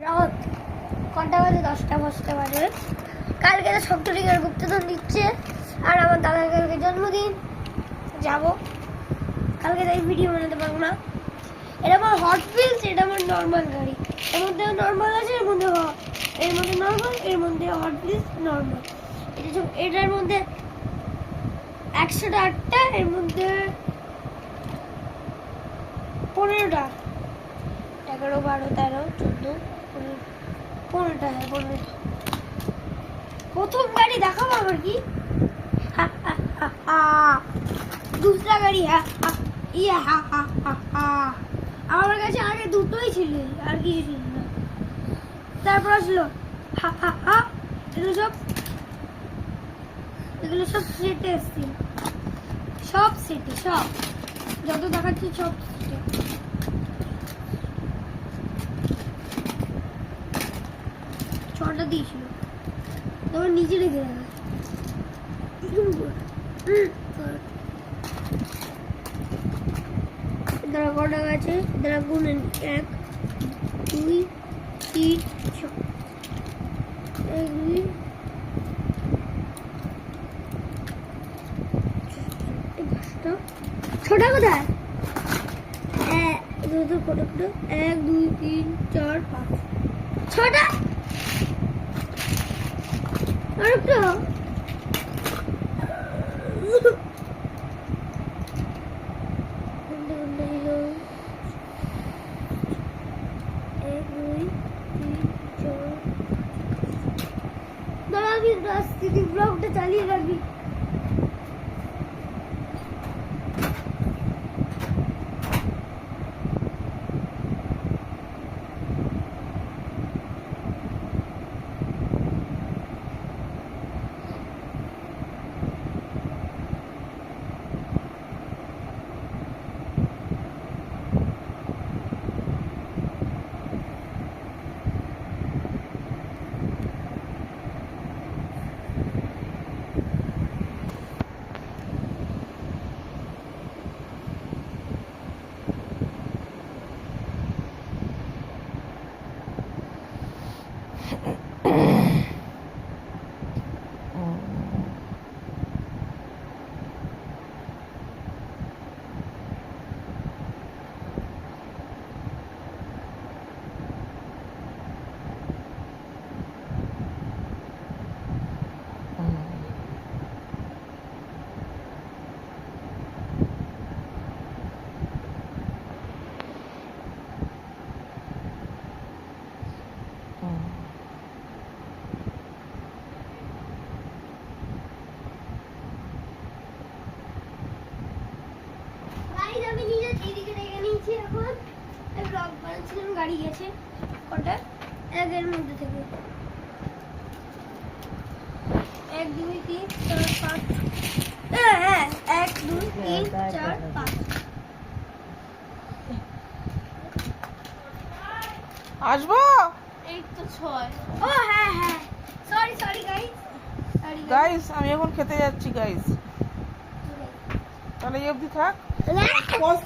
রাত কটা বাজে? 10টা বসতে পারে। কালকে তো সপ্তরিকার গুপ্তধন দিচ্ছে, আর আমার দাদার কালকে জন্মদিন। যাব কালকে, তাই ভিডিও বানাতে পারবো না। এটা আমার হট হুইলস, এটা আমার নর্মাল গাড়ি। এর মধ্যে নর্মাল আছে, এর মধ্যে নর্মাল, এর মধ্যে হট হুইলস নর্মাল। এটার মধ্যে 108টা, এর মধ্যে 15টা, 11, 12, 13, 14, 15টা। হ্যাঁ, 15টা। প্রথম গাড়ি দেখাবো আবার কি? दूसरा গাড়ি। আমার কাছে আগে দুটোই ছিল, আর কিছু ছিল না। তারপর আসলো এগুলো সব সেটে এসছিল, সব সেটে, সব যত দেখাচ্ছি সব সেটে। ছটা দিয়েছিল, তোমার নিচে রেখে দেবে। দাঁড়া, কটা গেছে দাঁড়া, গুনেন। 1, 2, 3, 4, 1, 2, 6টা কোথায়? 1, 2, 3, 4, 5, 6টা। আরেকটা ব্লগটা চালিয়ে রাখবি। আমি নিজে এদিকে রেখে নিয়েছি। এখন ব্লগ বানাচ্ছিলাম, গাড়ি গেছে কটা? 1-এর মধ্যে থেকে 1, 2, 3, 4, 5। হ্যাঁ, 1, 2, 3, 4, 5। আসবো। এই তো 6। ও হ্যাঁ, সরি গাইস, আমি এখন খেতে যাচ্ছি গাইস। তাহলে এই অবধি থাক। পজ